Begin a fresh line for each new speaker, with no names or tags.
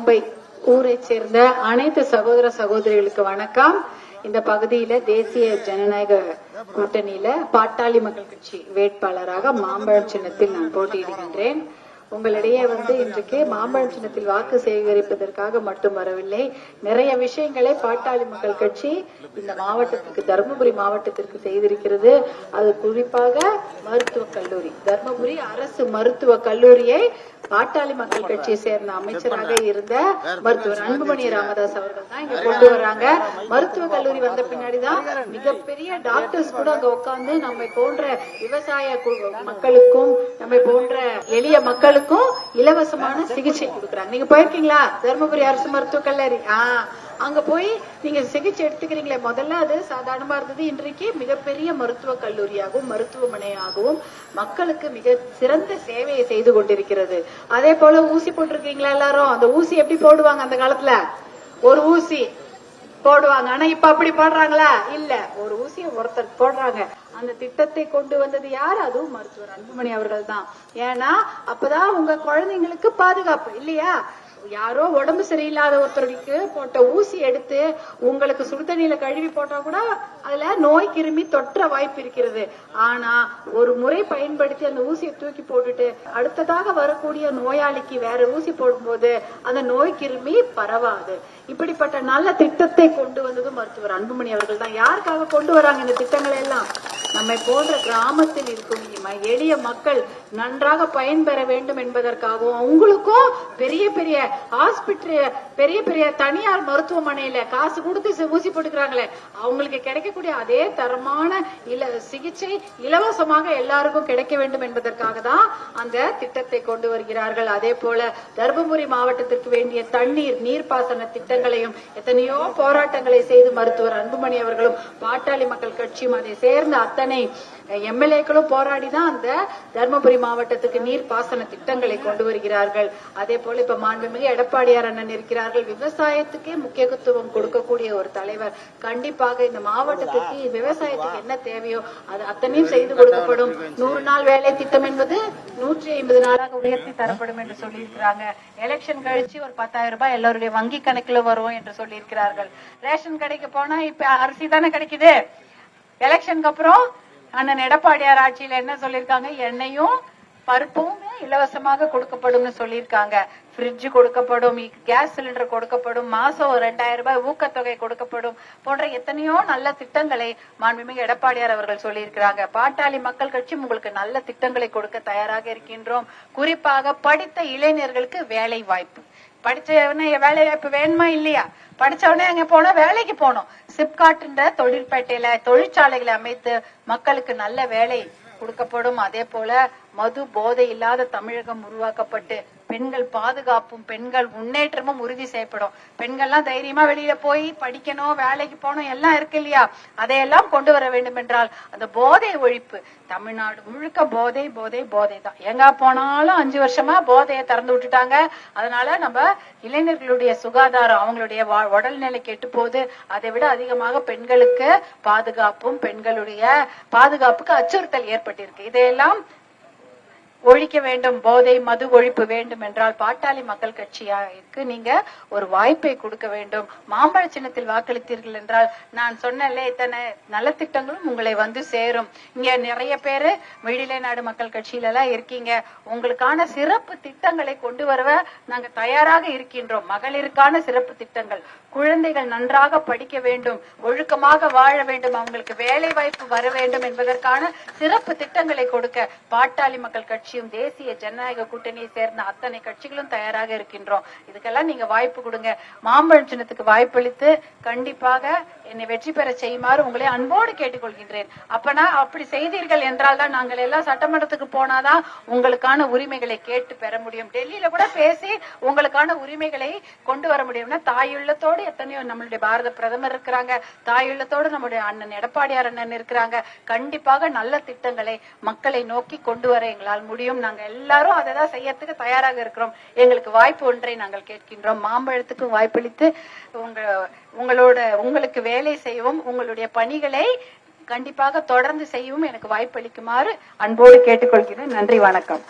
மும்பை ஊரை சேர்ந்த அனைத்து சகோதர சகோதரிகளுக்கு வணக்கம். இந்த பகுதியில தேசிய ஜனநாயக கூட்டணியில பாட்டாளி மக்கள் கட்சி வேட்பாளராக மாம்பழம் சின்னத்தில் நான் போட்டியிடுகின்றேன். உங்களிடையே இன்றைக்கு மாம்பழம் சின்னத்தில் வாக்கு சேகரிப்பதற்காக மட்டும் வரவில்லை. நிறைய விஷயங்களை பாட்டாளி மக்கள் கட்சி இந்த மாவட்டத்திற்கு, தர்மபுரி மாவட்டத்திற்கு செய்திருக்கிறது. அது குறிப்பாக மருத்துவக் கல்லூரி, தர்மபுரி அரசு மருத்துவக் கல்லூரியை பாட்டாளி மக்கள் கட்சியை சேர்ந்த அமைச்சராக இருந்த மருத்துவர் அன்புமணி ராமதாஸ் அவர்கள் தான் இங்க கொண்டு வராங்க. மருத்துவக் கல்லூரி வந்த பின்னாடிதான் மிகப்பெரிய டாக்டர்ஸ் கூட அங்க உட்கார்ந்து நம்மை போன்ற விவசாய மக்களுக்கும் நம்மை போன்ற எளிய மக்களுக்கும் இலவசமான சிகிச்சை கொடுக்கறாங்க. நீங்க போயிருக்கீங்களா தர்மபுரி அரசு மருத்துவக் கல்லூரி? அங்க போய் நீங்க சிகிச்சை எடுத்துக்கிறீங்களே, முதல்ல அது சாதாரணமா இருந்தது. இன்றைக்கு மிகப்பெரிய மருத்துவக் கல்லூரியாகவும் மருத்துவமனையாகவும் மக்களுக்கு மிக சிறந்த சேவையை செய்து கொண்டிருக்கிறது. அதே போல ஊசி போட்டிருக்கீங்களா எல்லாரும்? அந்த ஊசி எப்படி போடுவாங்க? அந்த காலத்துல ஒரு ஊசி போடுவாங்க, ஆனா இப்ப அப்படி போடுறாங்களா? இல்ல, ஒரு ஊசியை ஒருத்தர் போடுறாங்க. அந்த திட்டத்தை கொண்டு வந்தது யாரு? அதுவும் மருத்துவர் அன்புமணி அவர்கள் தான். ஏன்னா அப்பதான் உங்க குழந்தைங்களுக்கு பாதுகாப்பு இல்லையா? யாரோ உடம்பு சரியில்லாத ஒருத்தருக்கு போட்ட ஊசி எடுத்து உங்களுக்கு சுடுதண்ணியில கழுவி போட்டா கூட அதுல நோய் கிருமி தொற்ற வாய்ப்பு இருக்கிறது. ஆனா ஒரு முறை பயன்படுத்தி அந்த ஊசியை தூக்கி போட்டுட்டு அடுத்ததாக வரக்கூடிய நோயாளிக்கு வேற ஊசி போடும்போது அந்த நோய் கிருமி பரவாது. இப்படிப்பட்ட நல்ல திட்டத்தை கொண்டு வந்தது மருத்துவர் அன்புமணி அவர்கள் தான். யாருக்காக கொண்டு வராங்க இந்த திட்டங்களை எல்லாம்? நம்மை போன்ற கிராமத்தில் இருக்கும் எளிய மக்கள் நன்றாக பயன்பெற வேண்டும் என்பதற்காகவும், உங்களுக்கும் பெரிய பெரிய ஹாஸ்பிட்டல், பெரிய பெரிய தனியார் மருத்துவமனையில காசு கொடுத்து ஊசி போட்டுக்கிறாங்களே, அவங்களுக்கு கிடைக்கக்கூடிய அதே தரமான சிகிச்சை இலவசமாக எல்லாருக்கும் கிடைக்க வேண்டும் என்பதற்காக தான் அந்த திட்டத்தை கொண்டு வருகிறார்கள். அதே போல தர்மபுரி மாவட்டத்திற்கு வேண்டிய தண்ணீர், நீர்ப்பாசன திட்டங்களையும் எத்தனையோ போராட்டங்களை செய்து மருத்துவர் அன்புமணி அவர்களும் பாட்டாளி மக்கள் கட்சியும் அதை சேர்ந்த அத்தனை எம்எல்ஏக்களும் போராடிதான் அந்த தர்மபுரி மாவட்டத்துக்கு நீர் பாசன திட்டங்களை கொண்டு வருகிறார்கள். அதே போல இப்ப மாண்புமிகு எடப்பாடியார் அண்ணன் இருக்கிறார்கள். விவசாயத்துக்கே முக்கியத்துவம் கொடுக்கக்கூடிய ஒரு தலைவர். கண்டிப்பாக இந்த மாவட்டத்துக்கு விவசாயத்துக்கு என்ன தேவையோ அது அத்தனையும் செய்து கொடுக்கப்படும். 100 நாள் வேலை திட்டம் என்பது 150 நாளாக உயர்த்தி தரப்படும் என்று சொல்லியிருக்கிறாங்க. எலெக்ஷன் கழிச்சு ஒரு 10,000 ரூபாய் எல்லாருடைய வங்கி கணக்குல வரும் என்று சொல்லியிருக்கிறார்கள். ரேஷன் கடைக்கு போனா இப்ப அரிசி தானே கிடைக்குது. எலெக்ஷனுக்கு அப்புறம் அண்ணன் எடப்பாடியார் ஆட்சியில என்ன சொல்லிருக்காங்க? எண்ணெயும் பருப்பும் இலவசமாக கொடுக்கப்படும் சொல்லியிருக்காங்க. ஃப்ரிட்ஜ் கொடுக்கப்படும், கேஸ் சிலிண்டர் கொடுக்கப்படும், மாசம் 2000 ரூபாய் ஊக்கத்தொகை கொடுக்கப்படும் போன்ற எத்தனையோ நல்ல திட்டங்களை மாண்புமிகு எடப்பாடியார் அவர்கள் சொல்லியிருக்கிறாங்க. பாட்டாளி மக்கள் கட்சி உங்களுக்கு நல்ல திட்டங்களை கொடுக்க தயாராக இருக்கின்றோம். குறிப்பாக படித்த இளைஞர்களுக்கு வேலை வாய்ப்பு. படிச்சவனே வேலை வாய்ப்பு வேணுமா இல்லையா? படிச்சவனே அங்க போனா வேலைக்கு போனோம். சிப்காட்ன்ற தொழிற்பேட்டையில தொழிற்சாலைகளை அமைத்து மக்களுக்கு நல்ல வேலை கொடுக்கப்படும். அதே போல மது போதை இல்லாத தமிழகம் உருவாக்கப்பட்டு பெண்கள் பாதுகாப்பும் பெண்கள் முன்னேற்றமும் உறுதி செய்யப்படும். பெண்கள்லாம் தைரியமா வெளியில போய் படிக்கணும், வேலைக்கு போகணும், எல்லாம் இருக்கு இல்லையா? அதையெல்லாம் கொண்டு வர வேண்டும் என்றால் அந்த போதை ஒழிப்பு, தமிழ்நாடு முழுக்க போதை போதை போதை தான். எங்க போனாலும் 5 வருஷமா போதையை திறந்து விட்டுட்டாங்க. அதனால நம்ம இளைஞர்களுடைய சுகாதாரம், அவங்களுடைய உடல்நிலை கெட்டு போகுது. அதை விட அதிகமாக பெண்களுக்கு பாதுகாப்பும் பெண்களுடைய பாதுகாப்புக்கு அச்சுறுத்தல் ஏற்பட்டிருக்கு. இதையெல்லாம் ஒழிக்க வேண்டும். போதை மது ஒழிப்பு வேண்டும் என்றால் பாட்டாளி மக்கள் கட்சிக்கு நீங்க ஒரு வாய்ப்பை கொடுக்க வேண்டும். மாம்பழ சின்னத்தில் வாக்களித்தீர்கள் என்றால் நான் சொன்னேன்ல, இத்தனை நலத்திட்டங்களும் உங்களை சேரும். இங்க நிறைய பேரு விடுதலை நாடு மக்கள் கட்சியில எல்லாம் இருக்கீங்க. உங்களுக்கான சிறப்பு திட்டங்களை கொண்டு வரவ நாங்க தயாராக இருக்கின்றோம். மகளிருக்கான சிறப்பு திட்டங்கள், குழந்தைகள் நன்றாக படிக்க வேண்டும், ஒழுக்கமாக வாழ வேண்டும், அவங்களுக்கு வேலை வாய்ப்பு வர வேண்டும் என்பதற்கான சிறப்பு திட்டங்களை கொடுக்க பாட்டாளி மக்கள் கட்சி தேசிய ஜனநாயக கூட்டணியை சேர்ந்த அத்தனை கட்சிகளும் தயாராக இருக்கின்றோம். இதுக்கெல்லாம் நீங்க வாய்ப்பு கொடுங்க. மாம்பழம் சின்னத்துக்கு வாய்ப்பளித்து கண்டிப்பாக என்னை வெற்றி பெற செய்யுமாறு உங்களை அன்போடு கேட்டுக்கொள்கின்றேன். அப்பனா அப்படி செய்தீர்கள் என்றால் தான் நாங்கள் எல்லாம் சட்டமன்றத்துக்கு போனாதான் உங்களுக்கான உரிமைகளை கேட்டு பெற முடியும். டெல்லியில கூட பேசி உங்களுக்கான உரிமைகளை கொண்டு வர முடியும்னா தாயுள்ளத்தோடு எத்தனையோ நம்மளுடைய பாரத பிரதமர் இருக்கிறாங்க, தாயுள்ளத்தோடு நம்முடைய அண்ணன் எடப்பாடியார் அண்ணன் இருக்கிறாங்க. கண்டிப்பாக நல்ல திட்டங்களை மக்களை நோக்கி கொண்டு வர எங்களால் முடியும். நாங்க எல்லாரும் அதை தான் செய்யறதுக்கு தயாராக இருக்கிறோம். எங்களுக்கு வாய்ப்பு ஒன்றை நாங்கள் கேட்கின்றோம். மாம்பழத்துக்கு வாய்ப்பளித்து உங்களுக்கு வேலை செய்யவும், உங்களுடைய பணிகளை கண்டிப்பாக தொடர்ந்து செய்யவும் எனக்கு வாய்ப்பளிக்குமாறு அன்போடு கேட்டுக்கொள்கிறேன். நன்றி, வணக்கம்.